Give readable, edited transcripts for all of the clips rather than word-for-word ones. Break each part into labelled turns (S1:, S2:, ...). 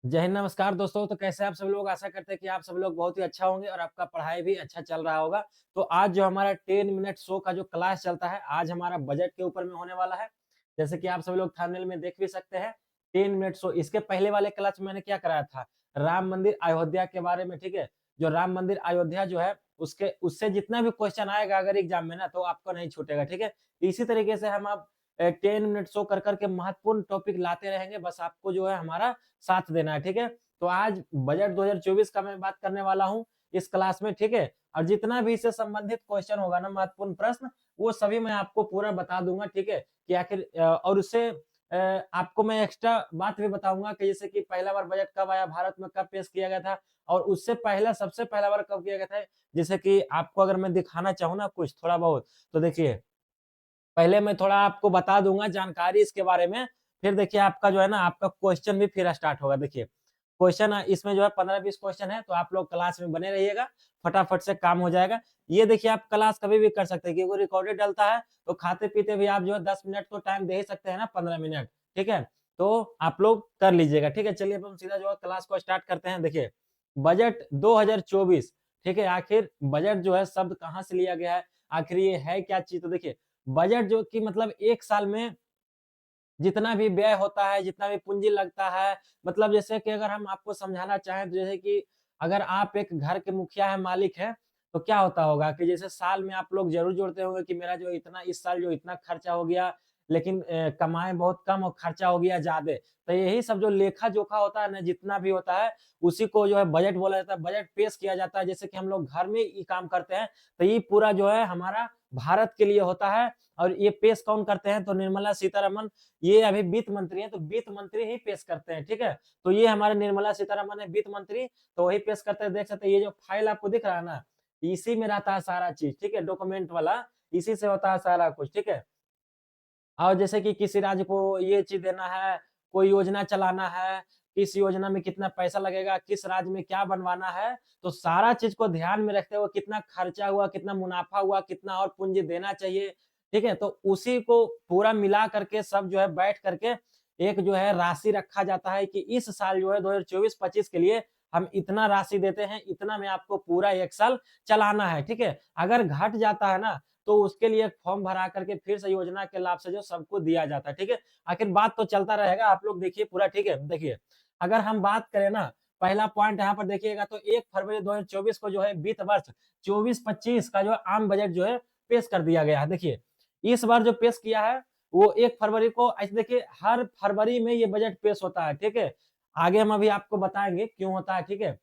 S1: जय हिंद, नमस्कार दोस्तों। तो कैसे आप सब लोग? आशा करते हैं कि आप सब लोग बहुत ही अच्छा होंगे और आपका पढ़ाई भी अच्छा चल रहा होगा। तो आज जो हमारा 10 मिनट शो का जो क्लास चलता है, आज हमारा बजट के ऊपर में होने वाला है। जैसे कि आप सब लोग थंबनेल में देख भी सकते हैं, 10 मिनट शो। इसके पहले वाले क्लास में मैंने क्या कराया था? राम मंदिर अयोध्या के बारे में, ठीक है? जो राम मंदिर अयोध्या जो है, उसके उससे जितना भी क्वेश्चन आएगा अगर एग्जाम में ना, तो आपको नहीं छूटेगा, ठीक है? इसी तरीके से हम अब 10 मिनट शो कर के महत्वपूर्ण टॉपिक लाते रहेंगे। बस आपको जो है हमारा साथ देना है, ठीक है? तो आज बजट 2024 का मैं बात करने वाला हूँ इस क्लास में, ठीक है? और जितना भी इससे संबंधित क्वेश्चन होगा ना, महत्वपूर्ण प्रश्न, वो सभी मैं आपको पूरा बता दूँगा, ठीक है? कि आखिर और उससे आपको मैं एक्स्ट्रा बात भी बताऊँगा कि जैसे कि पहला बार बजट कब आया, भारत में कब पेश किया गया था और उससे पहला सबसे पहला बार कब किया गया था। जैसे कि आपको अगर मैं दिखाना चाहूँ ना कुछ थोड़ा बहुत, तो देखिए पहले मैं थोड़ा आपको बता दूँगा जानकारी इसके बारे में, फिर देखिए आपका जो है ना आपका क्वेश्चन भी फिर स्टार्ट होगा। देखिए, क्वेश्चन इसमें जो है 15-20 क्वेश्चन है, तो आप लोग क्लास में बने रहिएगा, फटाफट से काम हो जाएगा। ये देखिए आप क्लास कभी भी कर सकते हैं क्योंकि रिकॉर्डेड डलता है, तो खाते-पीते भी आप जो है 10 मिनट तो टाइम दे ही सकते हैं ना, 15 मिनट, ठीक है? तो आप लोग कर लीजिएगा, ठीक है? चलिए अब हम सीधा जो है क्लास को स्टार्ट करते हैं। देखिए, बजट 2024, ठीक है? आखिर बजट जो है शब्द कहाँ से लिया गया है? आखिर ये है क्या चीज़? तो देखिए, बजट जो कि मतलब 1 साल में जितना भी व्यय होता है, जितना भी पूँजी लगता है, मतलब जैसे कि अगर हम आपको समझाना चाहें तो जैसे कि अगर आप एक घर के मुखिया हैं, मालिक हैं, तो क्या होता होगा कि जैसे साल में आप लोग ज़रूर जोड़ते होंगे कि मेरा जो इतना इस साल जो इतना खर्चा हो गया, लेकिन कमाए बहुत कम और खर्चा हो गया ज़्यादा। तो यही सब जो लेखा-जोखा होता है ना, जितना भी होता है, उसी को जो है बजट बोला जाता है, बजट पेश किया जाता है। जैसे कि हम लोग घर में ये काम करते हैं, तो ये पूरा जो है हमारा भारत के लिए होता है और ये पेश कौन करते हैं? तो निर्मला सीतारमण, ये अभी वित्त मंत्री हैं, तो वित्त मंत्री ही पेश करते हैं, ठीक है? तो ये हमारे निर्मला सीतारमण है वित्त मंत्री, तो वही पेश करते हैं। देख सकते हैं ये जो फाइल आपको दिख रहा है ना, इसी में रहता है सारा चीज़, ठीक है? डॉक्यूमेंट वाला, इसी से होता है सारा कुछ, ठीक है? और जैसे कि किसी राज्य को ये चीज़ देना है, कोई योजना चलाना है, किस योजना में कितना पैसा लगेगा, किस राज्य में क्या बनवाना है, तो सारा चीज़ को ध्यान में रखते हुए कितना खर्चा हुआ, कितना मुनाफ़ा हुआ, कितना और पूँजी देना चाहिए, ठीक है? तो उसी को पूरा मिला करके सब जो है बैठ करके एक जो है राशि रखा जाता है कि इस साल जो है 2024-25 के लिए हम इतना राशि देते हैं, इतना में आपको पूरा 1 साल चलाना है, ठीक है? अगर घट जाता है ना, तो उसके लिए एक फॉर्म भरा करके फिर से योजना के लाभ से जो सबको दिया जाता है, ठीक है? आखिर बात तो चलता रहेगा, आप लोग देखिए पूरा, ठीक है? देखिए, अगर हम बात करें ना, पहला पॉइंट यहाँ पर देखिएगा तो 1 फरवरी 2024 को जो है वित्त वर्ष 24-25 का जो है आम बजट जो है पेश कर दिया गया है। देखिए, इस बार जो पेश किया है, वो 1 फरवरी को ऐसे देखिए हर फरवरी में ये बजट पेश होता है, ठीक है? आगे हम अभी आपको बताएँगे क्यों होता है, ठीक है?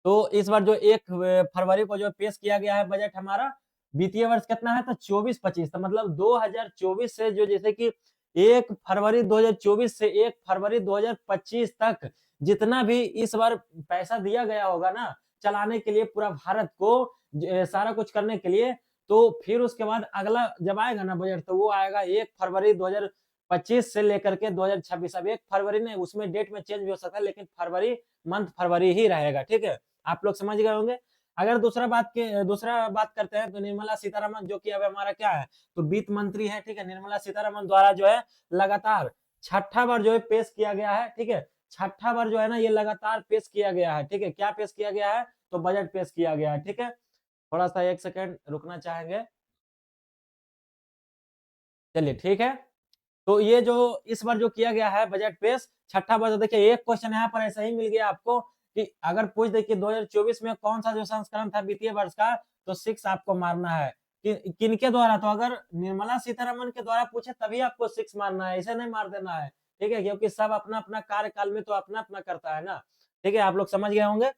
S1: तो इस बार जो 1 फरवरी को जो पेश किया गया है बजट हमारा, वित्तीय वर्ष कितना है? तो 24-25, तो मतलब 2024 से जो जैसे कि 1 फरवरी 2024 से 1 फरवरी 2025 तक जितना भी इस बार पैसा दिया गया होगा ना, चलाने के लिए पूरा भारत को सारा कुछ करने के लिए, तो फिर उसके बाद अगला जब आएगा ना बजट, तो वो आएगा 1 फरवरी 2025 से लेकर के 2026। अब 1 फरवरी नहीं, उसमें डेट में चेंज भी हो सकता है, लेकिन फरवरी मंथ फरवरी ही रहेगा, ठीक है? आप लोग समझ गए होंगे। अगर दूसरा बात करते हैं तो निर्मला सीतारमण जो कि अब हमारा क्या है, तो वित्त मंत्री है, ठीक है? निर्मला सीतारमण द्वारा जो है लगातार छठा बार जो है पेश किया गया है, ठीक है? छठा बार जो है ना ये लगातार पेश किया गया है, ठीक है? क्या पेश किया गया है? तो बजट पेश किया गया है, ठीक है? थोड़ा-सा 1 सेकंड रुकना चाहेंगे। चलिए ठीक है। तो ये जो इस बार जो किया गया है बजट पेश, छठा बजट, देखिए एक क्वेश्चन यहाँ पर ऐसा ही मिल गया आपको कि अगर पूछ दे कि 2024 में कौन-सा जो संस्करण था वित्तीय वर्ष का, तो 6 आपको मारना है। कि किनके द्वारा? तो अगर निर्मला सीतारमण के द्वारा पूछे तभी आपको 6 मारना है, ऐसे नहीं मार देना है, ठीक है? क्योंकि सब अपना-अपना कार्यकाल में तो अपना-अपना करता है ना, ठीक है? आप लोग समझ गए होंगे।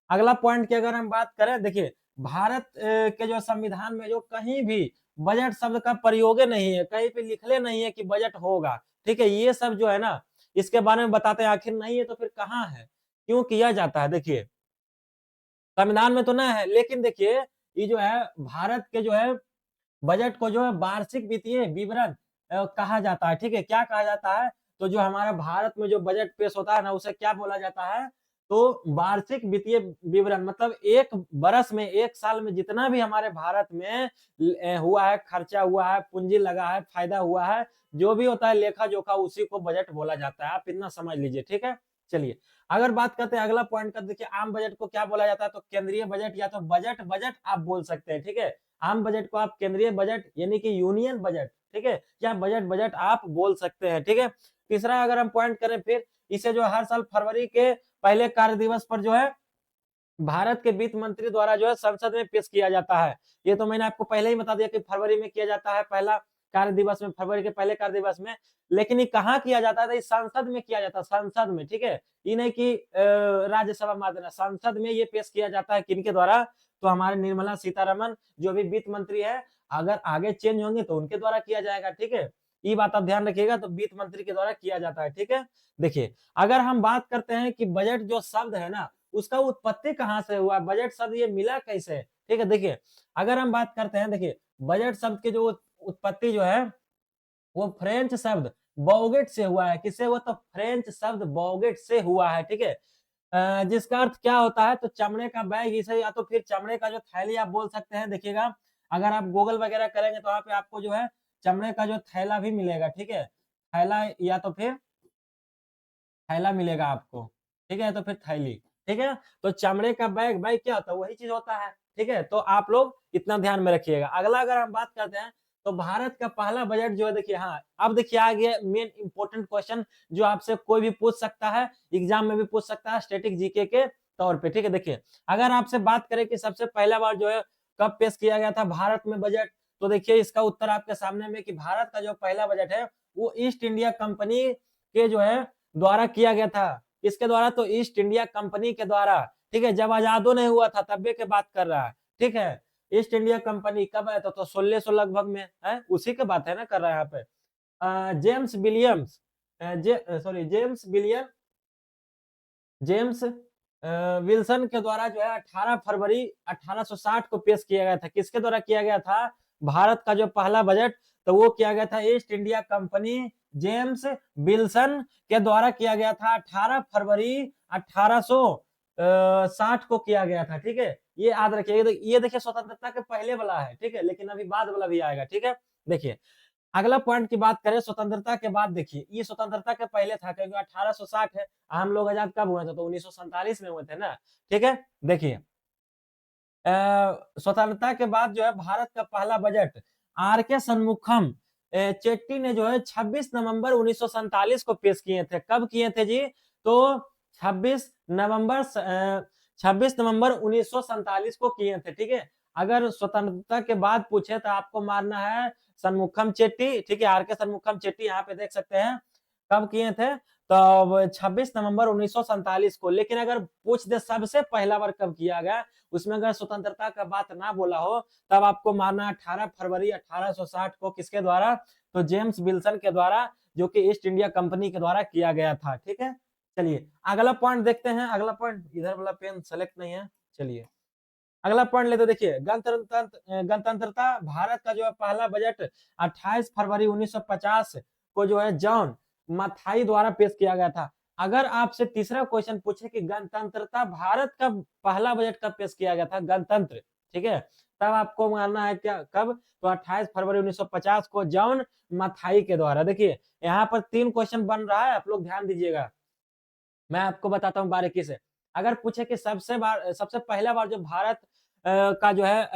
S1: अगला पॉइंट की अगर हम बात करें, देखिए भारत के जो संविधान में जो कहीं भी बजट शब्द का प्रयोग ही नहीं है, कहीं पे लिखले नहीं है कि बजट होगा, ठीक है? ये सब जो है ना, इसके बारे में बताते हैं, आखिर नहीं है तो फिर कहाँ है? क्यों किया जाता है? देखिए, संविधान में तो ना है, लेकिन देखिए ये जो है भारत के जो है बजट को जो है वार्षिक वित्तीय विवरण कहा जाता है, ठीक है? क्या कहा जाता है? तो जो हमारा भारत में जो बजट पेश होता है ना, उसे क्या बोला जाता है? तो वार्षिक वित्तीय विवरण, मतलब 1 बरस में, 1 साल में जितना भी हमारे भारत में हुआ है, खर्चा हुआ है, पूँजी लगा है, फायदा हुआ है, जो भी होता है लेखा-जोखा, उसी को बजट बोला जाता है। आप इतना समझ लीजिए, ठीक है? चलिए, अगर बात करते हैं अगला पॉइंट का, देखिए आम बजट को क्या बोला जाता है, तो केंद्रीय बजट या तो बजट आप बोल सकते हैं, ठीक है? आम बजट को आप केंद्रीय बजट यानी कि यूनियन बजट, ठीक है? या बजट आप बोल सकते हैं, ठीक है? तीसरा अगर हम पॉइंट करें फिर, इसे जो हर साल फरवरी के पहले कार्य दिवस पर जो है भारत के वित्त मंत्री द्वारा जो है संसद में पेश किया जाता है। ये तो मैंने आपको पहले ही बता दिया कि फरवरी में किया जाता है, पहला कार्य दिवस में, फरवरी के पहले कार्य दिवस में। लेकिन ये कहाँ किया जाता है? तो इस संसद में किया जाता है, संसद में, ठीक है? ये नहीं कि राज्यसभा माध्यम, संसद में ये पेश किया जाता है किनके द्वारा? तो हमारे निर्मला सीतारमन जो भी वित्त मंत्री है, अगर आगे चेंज होंगे तो उनके द्वारा किया जाएगा, ठीक है? ये बात आप ध्यान रखिएगा, तो वित्त मंत्री के द्वारा किया जाता है, ठीक है? देखिए, अगर हम बात करते हैं कि बजट जो शब्द है ना, उसका उत्पत्ति कहाँ से हुआ, बजट शब्द ये मिला कैसे? ठीक है, देखिए, अगर हम बात करते हैं, देखिए, बजट शब्द की जो उत्पत्ति जो है, वो फ्रेंच शब्द बॉगेट से हुआ है। किससे हुआ? तो फ्रेंच शब्द बॉगेट से हुआ है, ठीक है? जिसका अर्थ क्या होता है? तो चमड़े का बैग, इसे या तो फिर चमड़े का जो थैली आप बोल सकते हैं। देखिएगा, अगर आप गूगल वगैरह करेंगे तो वहाँ पे आपको जो है चमड़े का जो थैला भी मिलेगा, ठीक है? थैला या तो फिर थैला मिलेगा आपको, ठीक है? तो फिर थैली, ठीक है? तो चमड़े का बैग, बैग क्या होता है? वही चीज़ होता है, ठीक है? तो आप लोग इतना ध्यान में रखिएगा। अगला अगर हम बात करते हैं, तो भारत का पहला बजट जो है, देखिए, हाँ, अब देखिए आ गया मेन इंपॉर्टेंट क्वेश्चन, जो आपसे कोई भी पूछ सकता है, एग्जाम में भी पूछ सकता है, स्टैटिक जीके के तौर पे, ठीक है? देखिए, अगर आपसे बात करें कि सबसे पहला बार जो है कब पेश किया गया था भारत में बजट, तो देखिए इसका उत्तर आपके सामने में कि भारत का जो पहला बजट है, वो ईस्ट इंडिया कंपनी के जो है द्वारा किया गया था। किसके द्वारा? तो ईस्ट इंडिया कंपनी के द्वारा, ठीक है? जब आजादो नहीं हुआ था तब्बे के बात कर रहा है, ठीक है? ईस्ट इंडिया कंपनी कब आया था? तो 1600 लगभग में, है? उसी के बात है ना कर रहा है यहाँ पे। James Williams, sorry, James Wilson के द्वारा जो है 18 फरवरी 1860 को पेश किया गया था। किसके द्वारा किया गया था? भारत का जो पहला बजट, तो वो किया गया था east India company James Wilson के द्वारा किया गया था। 18 फरवरी 1860 को किया गया था, ठीक है? ये याद रखिएगा। ये देखिए स्वतंत्रता के पहले वाला है, ठीक है? लेकिन अभी बाद वाला भी आएगा, ठीक है? देखिए, अगला पॉइंट की बात करें स्वतंत्रता के बाद, देखिए, ये स्वतंत्रता के पहले था क्योंकि 1860 है। हम लोग आजाद कब हुए थे? तो 1947 में हुए थे ना, ठीक है? देखिए, स्वतंत्रता के बाद जो है भारत का पहला बजट आर के शनमुखम चेट्टी ने जो है 26 नवंबर 1947 को पेश किए थे। कब किए थे जी? तो 26 नवंबर 26 नवंबर 1947 को किए थे, ठीक है? अगर स्वतंत्रता के बाद पूछे तो आपको मारना है शनमुखम चेट्टी, ठीक है? आर के शनमुखम चेट्टी, यहाँ पे देख सकते हैं कब किए थे? तो 26 नवंबर 1947 को। लेकिन अगर पूछ दे सबसे पहला बार कब किया गया, उसमें अगर स्वतंत्रता का बात ना बोला हो, तब आपको मानना 18 फरवरी 1860 को। किसके द्वारा? तो जेम्स विल्सन के द्वारा, जो कि ईस्ट इंडिया कंपनी के द्वारा किया गया था, ठीक है? चलिए, अगला पॉइंट देखते हैं। अगला पॉइंट, इधर वाला पेन सेलेक्ट नहीं है। चलिए, अगला पॉइंट लेते, देखिए, गणतंत्रता भारत का जो है पहला बजट 28 फरवरी 1950 को जो है जॉन मथाई द्वारा पेश किया गया था। अगर आपसे तीसरा क्वेश्चन पूछे कि गणतंत्रता भारत का पहला बजट कब पेश किया गया था, गणतंत्र, ठीक है? तब आपको मानना है क्या, कब? तो 28 फरवरी 1950 को जॉन मथाई के द्वारा। देखिए, यहाँ पर 3 क्वेश्चन बन रहा है, आप लोग ध्यान दीजिएगा, मैं आपको बताता हूँ बारीकी से। अगर पूछे कि सबसे पहला बार जो भारत का जो है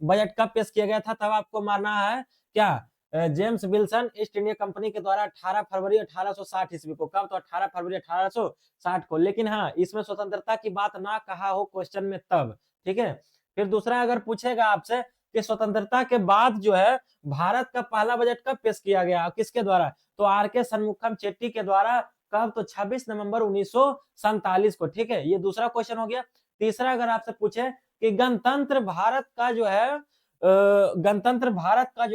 S1: बजट कब पेश किया गया था, तब आपको मानना है क्या? James Wilson east India company के द्वारा 18 फरवरी 1860 ईस्वी को। कब? तो 18 फरवरी 1860 को। लेकिन हाँ, इसमें स्वतंत्रता की बात ना कहा हो क्वेश्चन में तब, ठीक है? फिर दूसरा अगर पूछेगा आपसे कि स्वतंत्रता के बाद जो है भारत का पहला बजट कब पेश किया गया, किसके द्वारा? तो आर के शनमुखम चेट्टी के द्वारा। कब? तो 26 नवंबर 1947 को, ठीक है? ये दूसरा क्वेश्चन हो गया। तीसरा अगर आपसे पूछे कि गणतंत्र भारत का जो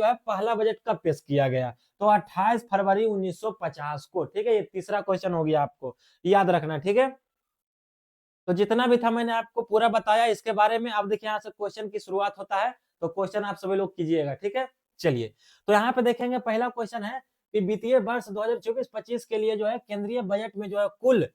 S1: है पहला बजट कब पेश किया गया, तो 28 फरवरी 1950 को, ठीक है? ये तीसरा क्वेश्चन हो गया, आपको याद रखना, ठीक है? तो जितना भी था मैंने आपको पूरा बताया इसके बारे में। अब देखिए, यहाँ से क्वेश्चन की शुरुआत होता है, तो क्वेश्चन आप सभी लोग कीजिएगा, ठीक है? चलिए, तो यहाँ पे देखेंगे, पहला क्वेश्चन है कि वित्तीय वर्ष 2024-25 के लिए जो है केंद्रीय बजट में जो है कुल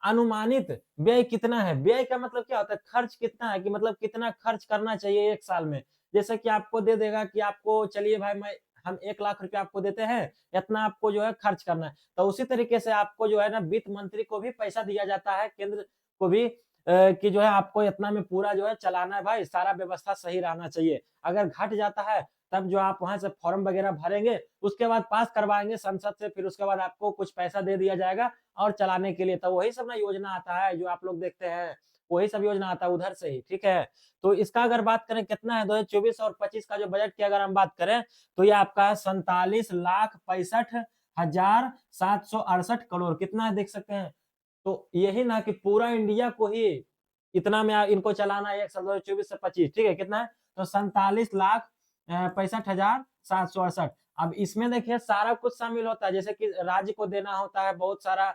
S1: अनुमानित व्यय कितना है? व्यय का मतलब क्या होता है? खर्च कितना है, कि मतलब कितना खर्च करना चाहिए एक साल में। जैसे कि आपको दे देगा कि आपको, चलिए भाई, मैं हम 1 लाख रुपया आपको देते हैं, इतना आपको जो है खर्च करना है। तो उसी तरीके से आपको जो है ना वित्त मंत्री को भी पैसा दिया जाता है, केंद्र को भी कि जो है आपको इतना में पूरा जो है चलाना है भाई, सारा व्यवस्था सही रहना चाहिए। अगर घट जाता है तब जो आप वहाँ से फॉर्म वगैरह भरेंगे, उसके बाद पास करवाएँगे संसद से, फिर उसके बाद आपको कुछ पैसा दे दिया जाएगा और चलाने के लिए। तो वही सब ना योजना आता है जो आप लोग देखते हैं, वही सब योजना आता है उधर से ही, ठीक है? तो इसका अगर बात करें कितना है 2024 और 25 का जो बजट की अगर हम बात करें, तो ये आपका 47,65,768 करोड़ कितना है देख सकते हैं। तो यही ना कि पूरा इंडिया को ही इतना में इनको चलाना है 1 साल 2024 से 25, ठीक है? कितना है? तो 47,65,768। अब इसमें देखिए सारा कुछ शामिल होता है, जैसे कि राज्य को देना होता है, बहुत सारा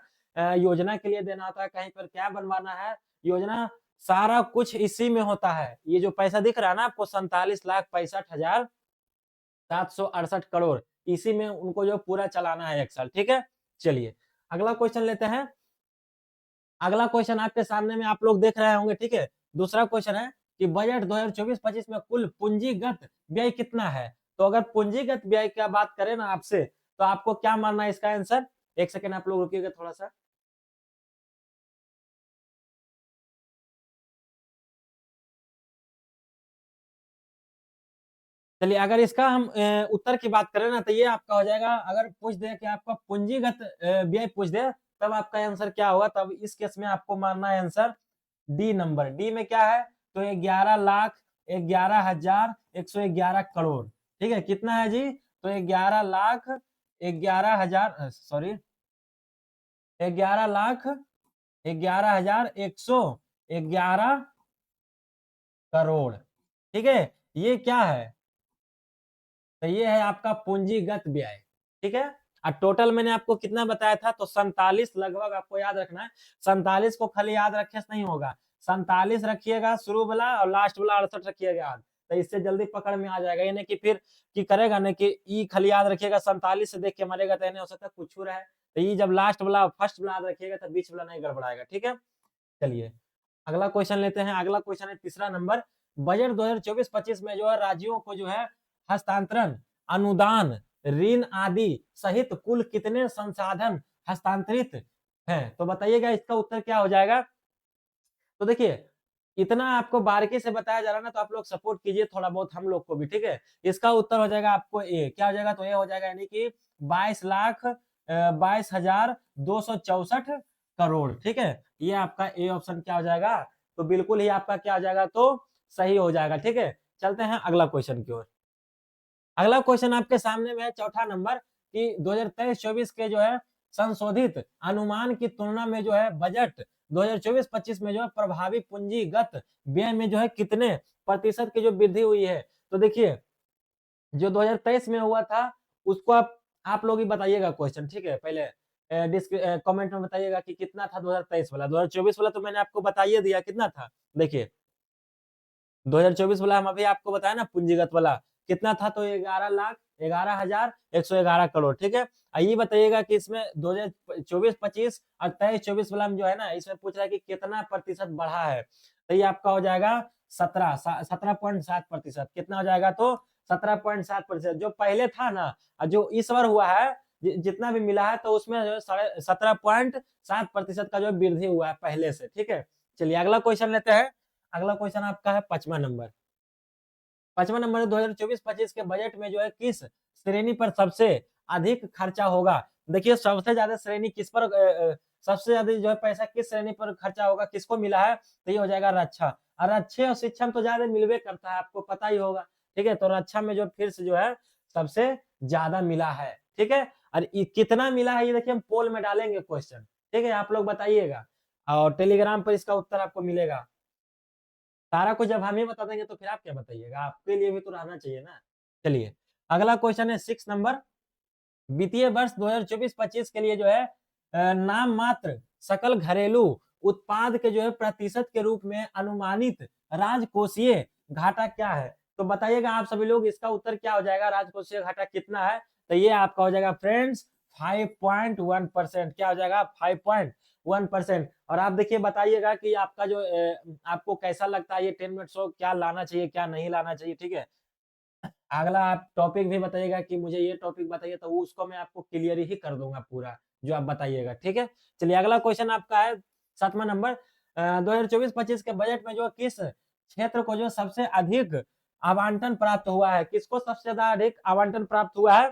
S1: योजना के लिए देना होता है, कहीं पर क्या बनवाना है, योजना सारा कुछ इसी में होता है। ये जो पैसा दिख रहा है ना आपको 47,65,768 करोड़, इसी में उनको जो पूरा चलाना है 1 साल, ठीक है? चलिए, अगला क्वेश्चन लेते हैं। अगला क्वेश्चन आपके सामने में आप लोग देख रहे होंगे, ठीक है? दूसरा क्वेश्चन है कि बजट 2024-25 में कुल पूंजीगत व्यय कितना है? तो अगर पूंजीगत व्यय की बात करें ना आपसे, तो आपको क्या मानना है इसका आंसर? 1 सेकंड आप लोग रुकिएगा थोड़ा-सा। चलिए अगर इसका हम उत्तर की बात करें ना तो ये आपका हो जाएगा, अगर पूछ दे कि आपका पूंजीगत व्यय पूछ दे, तब आपका आंसर क्या होगा? तब इस केस में आपको मानना है आंसर डी नंबर। डी में क्या है? तो 11,11,111 करोड़, ठीक है? कितना है जी? तो 11,11,000 सॉरी 11,11,111 करोड़, ठीक है? ये क्या है? तो ये है आपका पूंजीगत व्यय, ठीक है? और टोटल मैंने आपको कितना बताया था? तो 47 लगभग आपको याद रखना है। 47 को खाली याद रखने से नहीं होगा। 47 रखिएगा शुरू वाला और लास्ट वाला 68 रखिएगा याद। तो इससे जल्दी पकड़ में आ जाएगा। ये नहीं कि फिर कि करेगा ना कि ई खाली याद रखिएगा 47 से देख के मरेगा तो नहीं हो सकता कुछ रहे। तो ये जब लास्ट वाला फर्स्ट वाला याद रखिएगा तो बीच वाला नहीं गड़बड़ाएगा, ठीक है? चलिए, अगला क्वेश्चन लेते हैं। अगला क्वेश्चन है तीसरा नंबर। बजट 2024-25 में जो है राज्यों को जो है हस्तांतरण, अनुदान, ऋण आदि सहित कुल कितने संसाधन हस्तांतरित हैं? तो बताइएगा इसका उत्तर क्या हो जाएगा? तो देखिए, इतना आपको बारीकी से बताया जा रहा है ना तो आप लोग सपोर्ट कीजिए थोड़ा बहुत हम लोग को भी, ठीक है? इसका उत्तर हो जाएगा आपको ए। क्या हो जाएगा? तो ए हो जाएगा यानी कि 22,22,264 करोड़, ठीक है? ये आपका ए ऑप्शन क्या हो जाएगा? तो बिल्कुल ही आपका क्या हो जाएगा? तो सही हो जाएगा, ठीक है? चलते हैं अगला क्वेश्चन की ओर। अगला क्वेश्चन आपके सामने में है चौथा नंबर कि 2023-24 के जो है संशोधित अनुमान की तुलना में जो है बजट 2024-25 में जो है प्रभावी पूंजीगत व्यय में जो है कितने प्रतिशत की जो वृद्धि हुई है? तो देखिए, जो 2023 में हुआ था उसको आप लोग ही बताइएगा क्वेश्चन, ठीक है? पहले कमेंट में बताइएगा कि कितना था 2023 वाला। 2024 वाला तो मैंने आपको बता ही दिया कितना था। देखिए 2024 वाला हम अभी आपको बताया ना पूंजीगत वाला कितना था? तो 11,11,111 करोड़, ठीक है? ये बताइएगा कि इसमें 2024-25 और 23-24 वाला में जो है ना इसमें पूछ रहा है कि कितना प्रतिशत बढ़ा है? तो ये आपका हो जाएगा 17.7%। कितना हो जाएगा? तो 17.7%। जो पहले था ना और जो इस बार हुआ है जितना भी मिला है तो उसमें जो है 17.7% का जो वृद्धि हुआ है पहले से, ठीक है? चलिए अगला क्वेश्चन लेते हैं। अगला क्वेश्चन आपका है 5वां नंबर। 5वां नंबर 2024-25 के बजट में जो है किस श्रेणी पर सबसे अधिक खर्चा होगा? देखिए सबसे ज्यादा श्रेणी किस पर सबसे ज्यादा जो है पैसा किस श्रेणी पर खर्चा होगा, किसको मिला है? तो ये हो जाएगा रक्षा। और रक्षा और शिक्षा में तो ज्यादा मिलवे करता है, आपको पता ही होगा, ठीक है? तो रक्षा में जो फिर से जो है सबसे ज्यादा मिला है, ठीक है? और कितना मिला है ये देखिए हम पोल में डालेंगे क्वेश्चन, ठीक है? आप लोग बताइएगा और टेलीग्राम पर इसका उत्तर आपको मिलेगा। सारा कुछ जब हम ही बता देंगे तो फिर आप क्या बताइएगा? आपके लिए भी तो रहना चाहिए ना। चलिए, अगला क्वेश्चन है 6 नंबर। वित्तीय वर्ष 2024-25 के लिए जो है नाम मात्र सकल घरेलू उत्पाद के जो है प्रतिशत के रूप में अनुमानित राजकोषीय घाटा क्या है? तो बताइएगा आप सभी लोग इसका उत्तर क्या हो जाएगा? राजकोषीय घाटा कितना है? तो ये आपका हो जाएगा फ्रेंड्स 5.1%। क्या हो जाएगा? 5.1%। और आप देखिए बताइएगा कि आपका जो आपको कैसा लगता है ये 10 मिनट शो क्या लाना चाहिए, क्या नहीं लाना चाहिए, ठीक है? अगला आप टॉपिक भी बताइएगा कि मुझे ये टॉपिक बताइए, तो वो उसको मैं आपको क्लियर ही कर दूँगा पूरा, जो आप बताइएगा, ठीक है? चलिए अगला क्वेश्चन आपका है 7वां नंबर 2024-25 के बजट में जो किस क्षेत्र को जो सबसे अधिक आवंटन प्राप्त हुआ है? किसको सबसे ज़्यादा अधिक आवंटन प्राप्त हुआ है?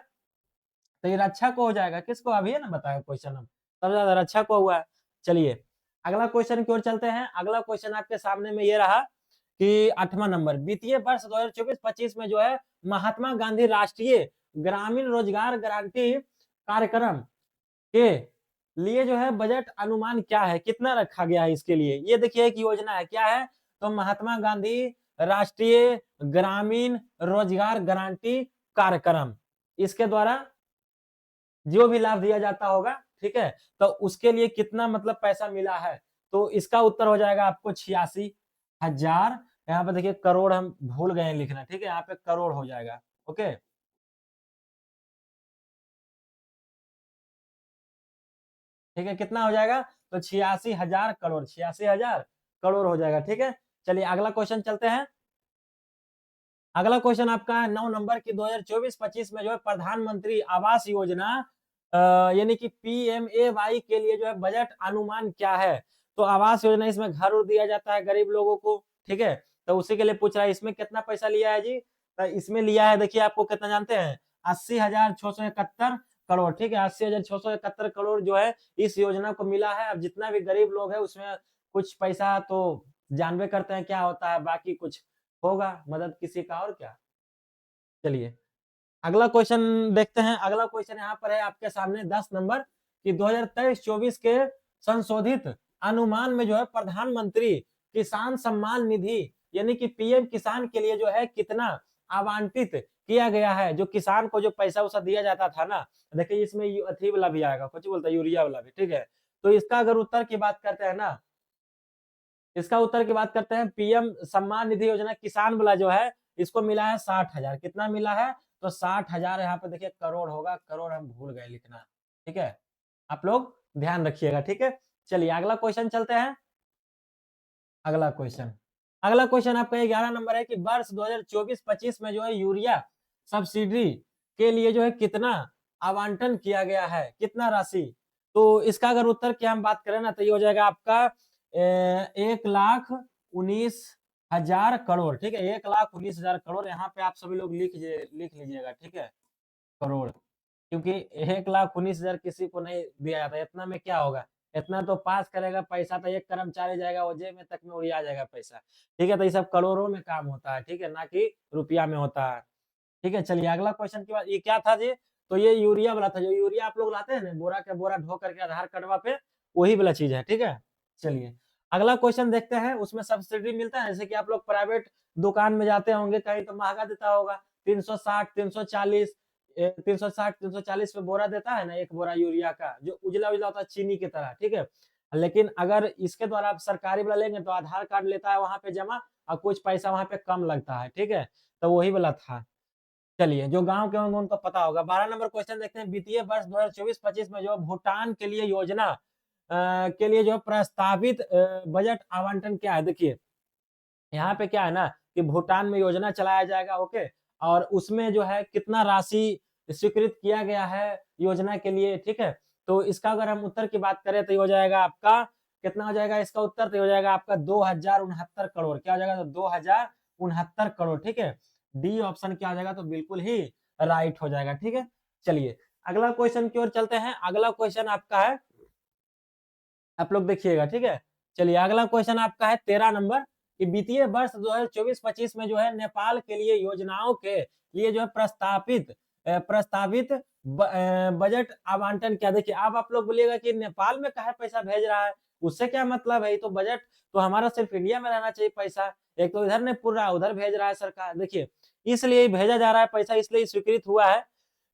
S1: तो ये रक्षा को हो जाएगा, किसको? अभी है ना बताया क्वेश्चन हम, सबसे ज़्यादा रक्षा को हुआ है। चलिए, अगला क्वेश्चन की ओर चलते हैं। अगला क्वेश्चन आपके सामने में ये रहा कि 8वां नंबर वित्तीय वर्ष 2024-25 में जो है महात्मा गांधी राष्ट्रीय ग्रामीण रोजगार गारंटी कार्यक्रम के लिए जो है बजट अनुमान क्या है? कितना रखा गया है इसके लिए? ये देखिए एक योजना है, क्या है? तो महात्मा गांधी राष्ट्रीय ग्रामीण रोजगार गारंटी कार्यक्रम। इसके द्वारा जो भी लाभ दिया जाता होगा, ठीक है? तो उसके लिए कितना मतलब पैसा मिला है? तो इसका उत्तर हो जाएगा आपको 86,000। यहाँ पे देखिए करोड़ हम भूल गए हैं लिखना, ठीक है? यहाँ पे करोड़ हो जाएगा, ओके? ठीक है, कितना हो जाएगा? तो 86,000 करोड़, 86,000 करोड़ हो जाएगा, ठीक है? चलिए अगला क्वेश्चन चलते हैं। अगला क्वेश्चन आपका है 9 नंबर की 2024-25 में जो है प्रधानमंत्री आवास योजना यानी कि पीएमएवाई के लिए जो है बजट अनुमान क्या है? तो आवास योजना इसमें घर दिया जाता है गरीब लोगों को, ठीक है? तो उसी के लिए पूछ रहा है इसमें कितना पैसा लिया है जी? तो इसमें लिया है देखिए आपको कितना जानते हैं? 80,671 करोड़, ठीक है? 80,671 करोड़ जो है इस योजना को मिला है। अब जितना भी गरीब लोग है उसमें कुछ पैसा तो जानबे करते हैं क्या होता है, बाकी कुछ होगा मदद किसी का और क्या। चलिए, अगला क्वेश्चन देखते हैं। अगला क्वेश्चन यहाँ पर है आपके सामने 10 नंबर कि 2023-24 के संशोधित अनुमान में जो है प्रधानमंत्री किसान सम्मान निधि यानी कि पीएम किसान के लिए जो है कितना आवंटित किया गया है? जो किसान को जो पैसा-वैसा दिया जाता था ना, देखिए इसमें अथी वाला भी आएगा, कुछ बोलता है यूरिया वाला भी, ठीक है? तो इसका अगर उत्तर की बात करते हैं ना, इसका उत्तर की बात करते हैं पीएम सम्मान निधि योजना किसान वाला जो है इसको मिला है 60,000। कितना मिला है? तो 60,000 यहाँ पे देखिए करोड़ होगा, करोड़ हम भूल गए लिखना, ठीक है? आप लोग ध्यान रखिएगा, ठीक है? चलिए अगला क्वेश्चन चलते हैं। अगला क्वेश्चन। अगला क्वेश्चन आपका 11 नंबर है कि वर्ष 2024-25 में जो है यूरिया सब्सिडी के लिए जो है कितना आवंटन किया गया है? कितना राशि? तो इसका अगर उत्तर की हम बात करें ना तो ये हो जाएगा आपका 1,19,000 करोड़, ठीक है? 1,19,000 करोड़ यहाँ पे आप सभी लोग लिख लीजिएगा, ठीक है? करोड़। क्योंकि 1,19,000 किसी को नहीं दिया जाता, इतना में क्या होगा? इतना तो पास करेगा पैसा तो एक कर्मचारी जाएगा, वो जेब में तक में उड़िया जाएगा पैसा। ठीक है? तो ये सब करोड़ों में काम होता है, ठीक है? ना कि रुपया में होता है। ठीक है? चलिए अगला क्वेश्चन के बाद ये क्या था जी? तो ये यूरिया वाला था, जो यूरिया आप लोग लाते हैं ना बोरा के बोरा ढो करके आधार कार्डवा पे, वही वाला चीज़ है, ठीक है? चलिए, अगला क्वेश्चन देखते हैं, उसमें सब्सिडी मिलता है, जैसे कि आप लोग प्राइवेट दुकान में जाते होंगे, कहीं तो महँगा देता होगा, 360, 340 360, 340 पे बोरा देता है ना, 1 बोरा यूरिया का, जो उजला-उजला होता है चीनी की तरह, ठीक है? लेकिन अगर इसके द्वारा आप सरकारी वाला लेंगे, तो आधार कार्ड लेता है वहाँ पे जमा और कुछ पैसा वहाँ पे कम लगता है, ठीक है? तो वही वाला था। चलिए, जो गाँव के होंगे उनको पता होगा। 12 नंबर क्वेश्चन देखते हैं, वित्तीय वर्ष 2024-25 में जो भूटान के लिए योजना के लिए जो प्रस्तावित बजट आवंटन क्या है? देखिए, यहाँ पे क्या है ना कि भूटान में योजना चलाया जाएगा, ओके? और उसमें जो है कितना राशि स्वीकृत किया गया है योजना के लिए, ठीक है? तो इसका अगर हम उत्तर की बात करें तो ये हो जाएगा आपका कितना हो जाएगा इसका उत्तर? तो ये हो जाएगा आपका 2,069 करोड़। क्या हो जाएगा? तो 2,069 करोड़, ठीक है? डी ऑप्शन क्या हो जाएगा? तो बिल्कुल ही राइट हो जाएगा, ठीक है? चलिए, अगला क्वेश्चन की ओर चलते हैं। अगला क्वेश्चन आपका है आप लोग देखिएगा, ठीक है? चलिए अगला क्वेश्चन आपका है 13 नंबर कि वित्तीय वर्ष 2024-25 में जो है नेपाल के लिए योजनाओं के लिए जो है प्रस्तावित बजट आवंटन क्या? देखिए अब आप लोग बोलिएगा कि नेपाल में काहे पैसा भेज रहा है? उससे क्या मतलब है? ये तो बजट तो हमारा सिर्फ इंडिया में रहना चाहिए पैसा। एक तो इधर नहीं पुर रहा है, उधर भेज रहा है सरकार। देखिए, इसलिए भेजा जा रहा है पैसा, इसलिए स्वीकृत हुआ है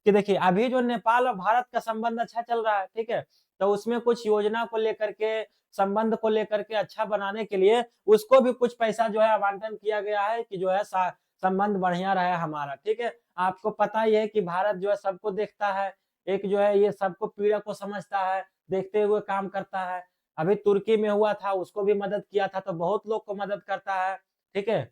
S1: कि देखिए अभी जो नेपाल और भारत का संबंध अच्छा चल रहा है, ठीक है? तो उसमें कुछ योजना को लेकर के, संबंध को लेकर के अच्छा बनाने के लिए उसको भी कुछ पैसा जो है आवंटन किया गया है कि जो है संबंध बढ़िया रहे हमारा, ठीक है? आपको पता ही है कि भारत जो है सबको देखता है, एक जो है ये सबको पीड़ा को समझता है, देखते हुए काम करता है। अभी तुर्की में हुआ था, उसको भी मदद किया था, तो बहुत लोग को मदद करता है, ठीक है?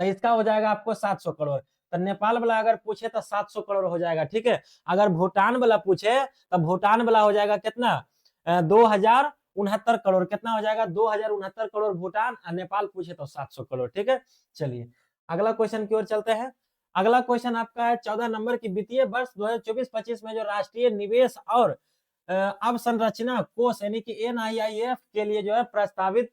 S1: तो इसका हो जाएगा आपको 700 करोड़। तो नेपाल वाला अगर पूछे तो 700 करोड़ हो जाएगा, ठीक है। अगर भूटान वाला पूछे तो भूटान वाला हो जाएगा कितना, 2069 करोड़। कितना हो जाएगा, 2069 करोड़ भूटान, और नेपाल पूछे तो 700 करोड़, ठीक है। चलिए अगला क्वेश्चन की ओर चलते हैं। अगला क्वेश्चन आपका है 14 नंबर की, वित्तीय वर्ष 2024-25 में जो राष्ट्रीय निवेश और अवसंरचना कोष यानी कि NIIF के लिए जो है प्रस्तावित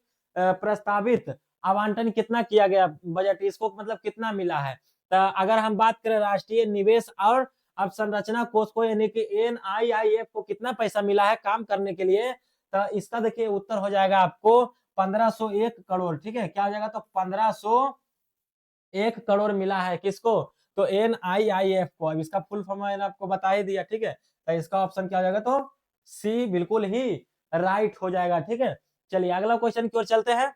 S1: आवंटन कितना किया गया बजट, इसको मतलब कितना मिला है। तो अगर हम बात करें राष्ट्रीय निवेश और अवसंरचना कोष को यानी कि NIIF को कितना पैसा मिला है काम करने के लिए, तो इसका देखिए उत्तर हो जाएगा आपको 1501 करोड़, ठीक है। क्या हो जाएगा, तो 1501 करोड़ मिला है किसको, तो NIIF को। अब इसका फुल फॉर्म मैंने आपको बता ही दिया, ठीक है। तो इसका ऑप्शन क्या हो जाएगा, तो सी बिल्कुल ही राइट हो जाएगा, ठीक है। चलिए अगला क्वेश्चन की ओर चलते हैं।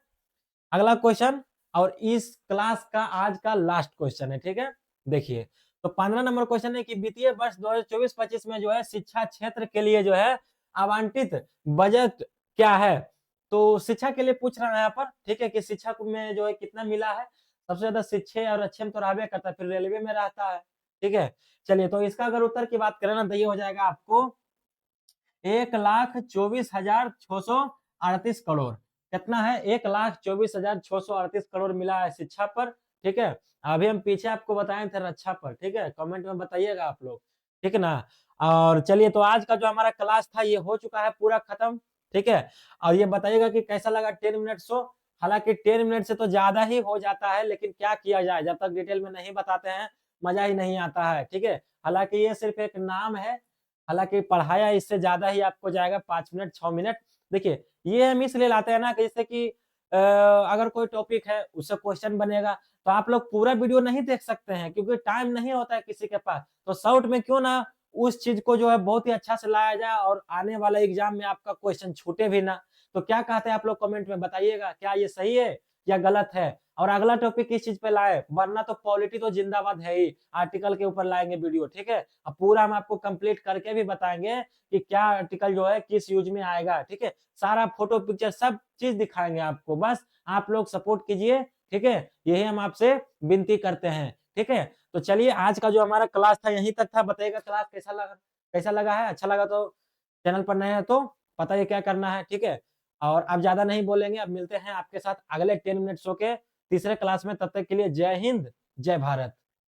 S1: अगला क्वेश्चन और इस क्लास का आज का लास्ट क्वेश्चन है, ठीक है। देखिए तो 15 नंबर क्वेश्चन है कि वित्तीय वर्ष 2024-25 में जो है शिक्षा क्षेत्र के लिए जो है आवंटित बजट क्या है। तो शिक्षा के लिए पूछ रहा है यहाँ पर, ठीक है, कि शिक्षा में जो है कितना मिला है। सबसे ज्यादा शिक्षे और अच्छे में तो रहबे करता है, फिर रेलवे में रहता है, ठीक है। चलिए तो इसका अगर उत्तर की बात करें ना तो ये हो जाएगा आपको 1,24,638 करोड़। कितना है, 1,24,638 करोड़ मिला है शिक्षा पर, ठीक है। अभी हम पीछे आपको बताए थे रक्षा पर, ठीक है। कमेंट में बताइएगा आप लोग, ठीक है ना। और चलिए तो आज का जो हमारा क्लास था ये हो चुका है पूरा खत्म, ठीक है। और ये बताइएगा कि कैसा लगा 10 मिनट शो। हालांकि 10 मिनट से तो ज्यादा ही हो जाता है, लेकिन क्या किया जाए, जब तक डिटेल में नहीं बताते हैं मजा ही नहीं आता है, ठीक है। हालांकि ये सिर्फ एक नाम है, हालांकि पढ़ाया इससे ज्यादा ही आपको जाएगा, 5 मिनट 6 मिनट। देखिए ये हम इसलिए लाते हैं ना कि जैसे कि अगर कोई टॉपिक है उससे क्वेश्चन बनेगा तो आप लोग पूरा वीडियो नहीं देख सकते हैं क्योंकि टाइम नहीं होता है किसी के पास। तो शॉर्ट में क्यों ना उस चीज को जो है बहुत ही अच्छा से लाया जाए और आने वाला एग्जाम में आपका क्वेश्चन छूटे भी ना। तो क्या कहते हैं आप लोग कमेंट में बताइएगा, क्या ये सही है या गलत है। और अगला टॉपिक किस चीज पे लाए, वरना तो पॉलिटी तो जिंदाबाद है ही, आर्टिकल के ऊपर लाएंगे वीडियो, ठीक है। अब पूरा हम आपको कंप्लीट करके भी बताएंगे कि क्या आर्टिकल जो है किस यूज में आएगा, ठीक है। सारा फोटो पिक्चर सब चीज दिखाएंगे आपको, बस आप लोग सपोर्ट कीजिए, ठीक है। यही हम आपसे विनती करते हैं, ठीक है। तो चलिए आज का जो हमारा क्लास था यहीं तक था। बताइएगा क्लास कैसा लगा है। अच्छा लगा तो चैनल पर नए हैं तो पता है क्या करना है, ठीक है। और अब ज्यादा नहीं बोलेंगे, अब मिलते हैं आपके साथ अगले 10 मिनट शो के तीसरे क्लास में। तब तक के लिए जय हिंद जय भारत।